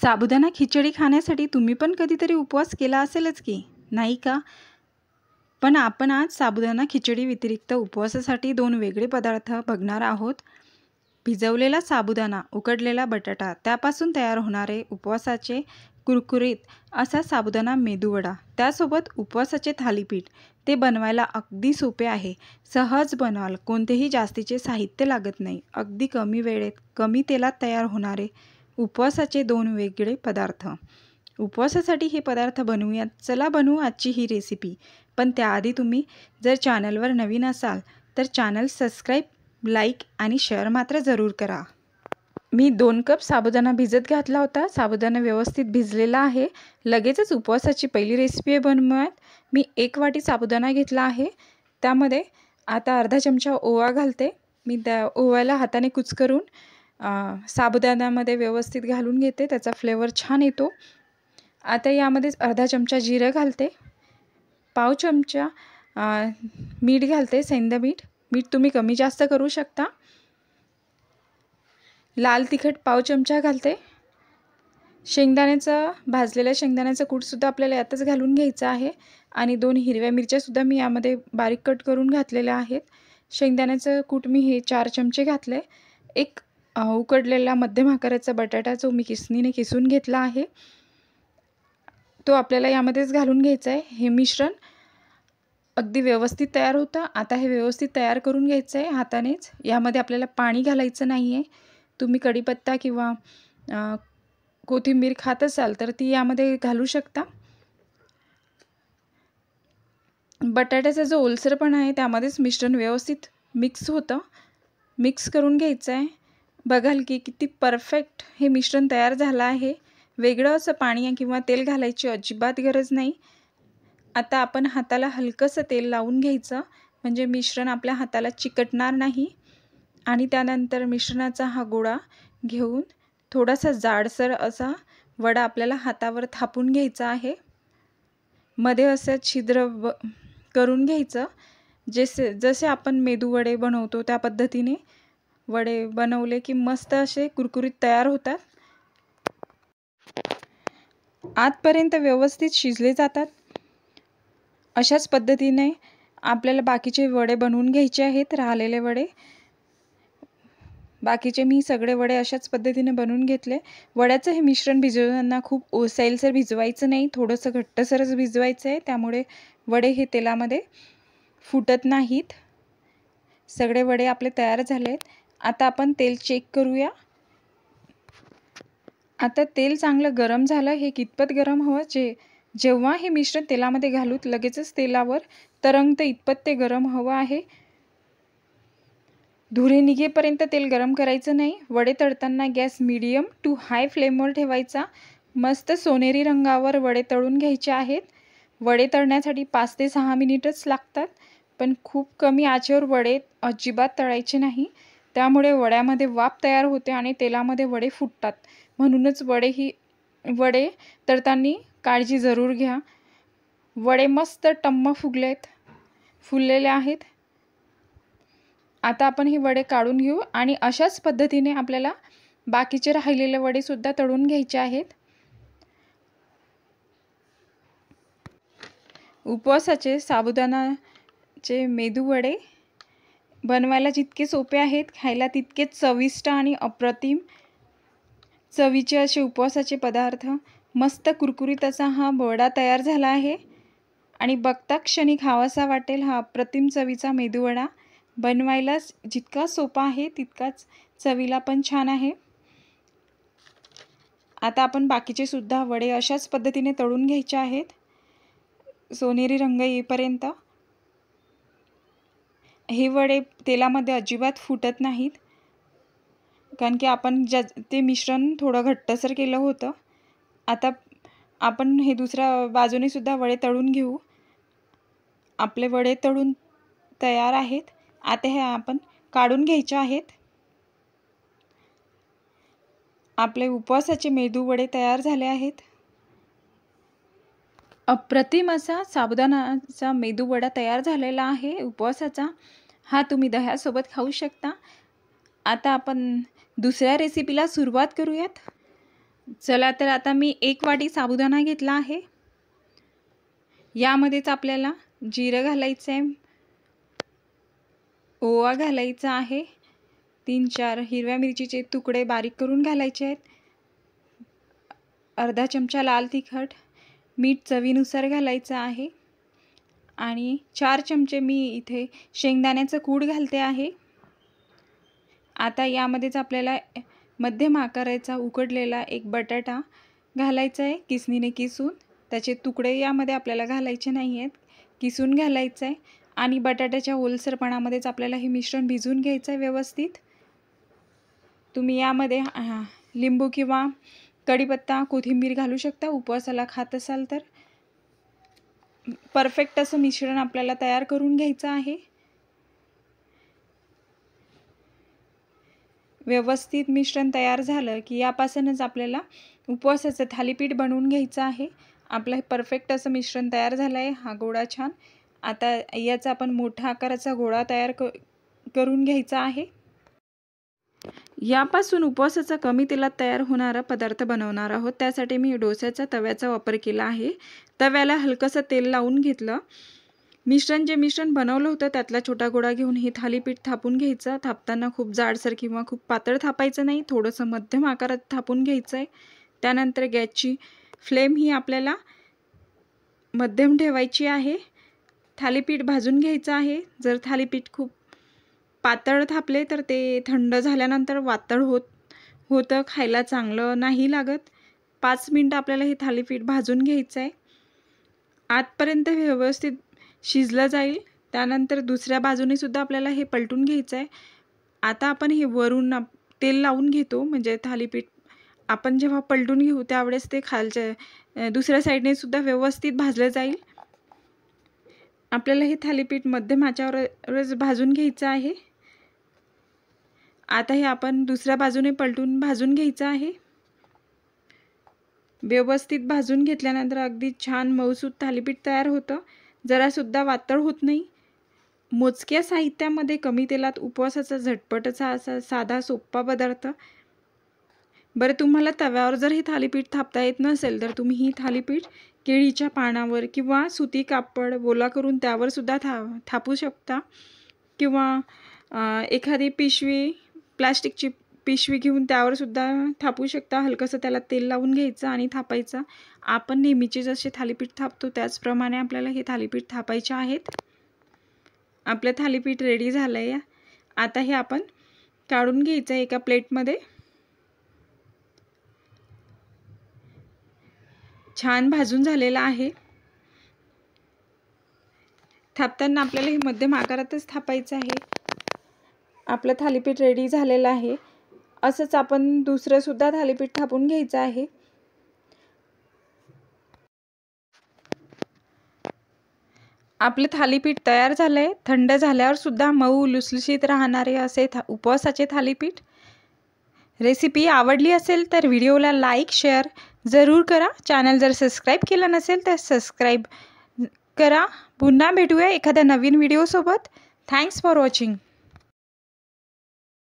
साबुदाणा खिचडी खाण्यासाठी तुम्ही पण कधीतरी उपवास केला असेलच की, नाही का? पण आपण आज साबुदाणा खिचडी व्यतिरिक्त उपवासासाठी 2 वेगळे पदार्थ बघणार आहोत. भिजवलेला साबुदाणा, उकडलेला बटाटा, त्यापासून तयार होणारे उपवासाचे कुरकुरीत असा साबुदाणा मेदूवडा, त्यासोबत उपवासाचे थालीपीठ. ते बनवायला अगदी सोपे आहे. सहज बनवाल, कोणतेही जास्तीचे साहित्य लागत नाही. अगदी कमी वेळेत, कमी तेलात तयार होणारे उपवासाचे 2 वेगळे पदार्थ. उपवासासाठी हे पदार्थ बनवूयात. चला बनवू आजची ही रेसिपी. पण त्याआधी तुम्ही जर चॅनलवर नवीन असाल तर चॅनल सबस्क्राईब, लाईक आणि शेअर मात्र जरूर करा. मी 2 कप साबुदाणा भिजत घातला होता. साबुदाणा व्यवस्थित भिजलेला आहे. लगेचच उपवासाची पहिली रेसिपी बनवूयात. मी 1 वाटी साबुदाणा घेतला आहे. त्यामध्ये आता अर्धा चमचा ओवा घालते. मी त्या ओव्याला हाताने कुस्करून साबुदाण्यामध्ये व्यवस्थित घालून घेते. त्याचा फ्लेवर छान येतो. आता यामध्येच अर्धा चमचा जिरं घालते. पाव चमचा मीठ घालते, सेंधं मीठ. मीठ तुम्ही कमी जास्त करू शकता. लाल तिखट पाव चमचा घालते. भाजलेल्या शेंगदाण्याचं कूटसुद्धा आपल्याला यातच घालून घ्यायचं आहे. आणि 2 हिरव्या मिरच्यासुद्धा मी यामध्ये बारीक कट करून घातलेल्या आहेत. शेंगदाण्याचं कूट मी हे 4 चमचे घातले. एक उकडलेला मध्यम आकाराचा बटाटा जो मी किसणीने किसून घेतला आहे, तो आपल्याला यामध्येच घालून घ्यायचा आहे. हे मिश्रण अगदी व्यवस्थित तयार होतं. आता हे व्यवस्थित तयार करून घ्यायचं आहे हातानेच. यामध्ये आपल्याला पाणी घालायचं नाही आहे. तुम्ही कढीपत्ता किंवा कोथिंबीर खात असाल तर ती यामध्ये घालू शकता. बटाट्याचा जो ओलसरपणा आहे त्यामध्येच मिश्रण व्यवस्थित मिक्स होतं. मिक्स करून घ्यायचं आहे. बघाल की किती परफेक्ट हे मिश्रण तयार झालं आहे. वेगळं असं पाणी किंवा तेल घालायची अजिबात गरज नाही. आता आपण हाताला हलकंसं तेल लावून घ्यायचं, म्हणजे मिश्रण आपल्या हाताला चिकटणार नाही. आणि त्यानंतर मिश्रणाचा हा गोळा घेऊन थोडासा जाडसर असा वडा आपल्याला हातावर थापून घ्यायचा आहे. मध्ये असं छिद्र करून घ्यायचं. जसे आपण मेदूवडे बनवतो त्या पद्धतीने वडे बनवले की मस्त असे कुरकुरीत तयार होतात. आतपर्यंत व्यवस्थित शिजले जातात. अशाच पद्धतीने आपल्याला बाकीचे वडे बनवून घ्यायचे आहेत. राहिलेले वडे बाकीचे मी सगळे वडे अशाच पद्धतीने बनवून घेतले. वड्याचं हे मिश्रण भिजवताना खूप सैलसर भिजवायचं नाही, थोडंसं घट्टसरच भिजवायचं आहे. त्यामुळे वडे हे तेलामध्ये फुटत नाहीत. सगळे वडे आपले तयार झालेत. आता आपण तेल चेक करूया. आता तेल चांगलं गरम झालं. हे कितपत गरम हवं, जेव्हा हे मिश्रण तेलामध्ये घालूत लगेचच तेलावर तरंगतं इतपत ते गरम हवं आहे. धुरे निघेपर्यंत तेल गरम करायचं नाही. वडे तळताना गॅस मीडियम टू हाय फ्लेमवर ठेवायचा. मस्त सोनेरी रंगावर वडे तळून घ्यायचे आहेत. वडे तळण्यासाठी 5 ते 6 मिनिटच लागतात. पण खूप कमी आचेवर वडे अजिबात तळायचे नाही. त्यामुळे वड्यामध्ये वाफ तयार होते आणि तेलामध्ये वडे फुटतात. म्हणूनच वडे तळताना काळजी जरूर घ्या. वडे मस्त टम्म फुललेले आहेत. आता आपण हे वडे काढून घेऊ आणि अशाच पद्धतीने आपल्याला बाकीचे राहिलेले वडेसुद्धा तळून घ्यायचे आहेत. उपवासाचे साबुदाणाचे मेदूवडे बनवायला जितके सोपे आहेत, खायला तितकेच चविष्ट आणि अप्रतिम चवीचे असे उपवासाचे पदार्थ. मस्त कुरकुरीत असा हा वडा तयार झाला आहे आणि बघता क्षणी खावासा वाटेल हा अप्रतिम चवीचा मेदूवडा. बनवायला जितका सोपा आहे तितकाच चवीला पण छान आहे. आता आपण बाकीचे सुद्धा वडे अशाच पद्धतीने तळून घ्यायचे आहेत, सोनेरी रंग येईपर्यंत. हे वडे तेलामध्ये अजिबात फुटत नाहीत, कारण की आपण ते मिश्रण थोडं घट्टसर केलं होतं. आता आपण हे दुसऱ्या बाजूने सुद्धा वडे तळून घेऊ. आपले वडे तळून तयार आहेत. आता हे आपण काढून घ्यायचे आहेत. आपले उपवासाचे मेदू वडे तयार झाले आहेत. अप्रतिम असा साबुदाणाचा मेदू वडा तयार झालेला आहे उपवासाचा. हा तुम्ही दह्यासोबत खाऊ शकता. आता आपण दुसऱ्या रेसिपीला सुरुवात करूयात. चला तर आता मी 1 वाटी साबुदाणा घेतला आहे। यामध्येच आपल्याला जिरं घालायचं आहे, ओवा घालायचा आहे, 3-4 हिरव्या मिरचीचे तुकडे बारीक करून घालायचे आहेत, अर्धा चमचा लाल तिखट, मीठ चवीनुसार घालायचं आहे आणि 4 चमचे मी इथे शेंगदाण्याचं कूट घालते आहे। आता यामध्येच आपल्याला मध्यम आकाराचा उकडलेला एक बटाटा घालायचा आहे, किसणीने किसून। त्याचे तुकडे यामध्ये आपल्याला घालायचे नाही आहेत, किसून घालायचं आहे आणि बटाट्याच्या ओलसरपणामध्येच आपल्याला हे मिश्रण भिजवून घ्यायचं आहे व्यवस्थित। तुम्ही यामध्ये लिंबू किंवा कढीपत्ता, कोथिंबीर घालू शकता उपवासाला खात असाल तर। परफेक्ट असं मिश्रण आपल्याला तयार करून घ्यायचं आहे। व्यवस्थित मिश्रण तयार झालं की यापासूनच आपल्याला उपवासाचं थालीपीठ बनवून घ्यायचं आहे। आपलं हे परफेक्ट असं मिश्रण तयार झालं आहे, हा गोळा छान। आता याचा आपण मोठा आकाराचा गोळा तयार करून घ्यायचा आहे। यापासून उपवासाचा कमी तेलात तयार होणारा पदार्थ बनवणार आहोत। त्यासाठी मी डोस्याच्या तव्याचा वापर केला आहे। तव्याला हलकंसं तेल लावून घेतलं। जे मिश्रण बनवलं होतं त्यातला छोटा गोळा घेऊन हे थालीपीठ थापून घ्यायचं। थापताना खूप जाडसर किंवा खूप पातळ थापायचं नाही, थोडंसं मध्यम आकारात थापून घ्यायचं आहे। त्यानंतर गॅसची फ्लेम ही आपल्याला मध्यम ठेवायची आहे। थालीपीठ भाजून घ्यायचं आहे। जर थालीपीठ खूप पातळ थापले तर ते थंड झाल्यानंतर वातळ होतं, खायला चांगलं नाही लागत। 5 मिनिटं आपल्याला हे थालीपीठ भाजून घ्यायचं आहे। आतपर्यंत व्यवस्थित शिजलं जाईल। त्यानंतर दुसऱ्या बाजूने सुद्धा आपल्याला हे पलटून घ्यायचं आहे। आता आपण हे वरून तेल लावून घेतो, म्हणजे थालीपीठ आपण जेव्हा पलटून घेऊ त्यावेळेस ते खालच्या दुसऱ्या साईडने सुद्धा व्यवस्थित भाजलं जाईल। आपल्याला हे थालीपीठ मध्यम आचेवरच भाजून घ्यायचं आहे। आता हे आपण दुसऱ्या बाजूने पलटून भाजून घ्यायचं आहे। व्यवस्थित भाजून घेतल्यानंतर अगदी छान मऊसूत थालीपीठ तयार होतं, जरा सुद्धा वातळ होत नाही। मोजक्या साहित्यामध्ये कमी तेलात उपवासाचा झटपटचा असा साधा सोपा पदार्थ। बरं, तुम्हाला तव्यावर जर हे थालीपीठ थापता येत नसेल तर तुम्ही ही थालीपीठ केळीच्या पानावर किंवा सुती कापड ओला करून त्यावर सुद्धा थापू शकता, किंवा एखादी पिशवी, प्लास्टिकची पिशवी घेऊन त्यावर सुद्धा थापू शकता। हलकंसं त्याला तेल लावून घ्यायचं आणि थापायचं। आपण नेहमीचे जसे थालीपीठ थापतो त्याचप्रमाणे आपल्याला हे थालीपीठ थापायचे आहेत। आपलं थालीपीठ रेडी झालं आहे। आता हे आपण काढून घ्यायचं एका प्लेटमध्ये। छान भाजून झालेलं आहे। थापताना आपल्याला हे मध्यम आकारातच थापायचं आहे। आपलं थालीपीठ रेडी झालेलं आहे। असंच आपण दुसरं सुद्धा थालीपीठ थापून घ्यायचं आहे। आपलं थालीपीठ तयार झालंय। थंड झाल्यावर सुद्धा मऊ लुसलुशीत राहणारे असे उपवासाचे थालीपीठ। रेसिपी आवडली असेल तर व्हिडिओला लाईक शेअर जरूर करा। चॅनल जर सबस्क्राईब केलं नसेल तर सबस्क्राईब करा। पुन्हा भेटूया एखाद्या नवीन व्हिडिओसोबत। Thanks for watching.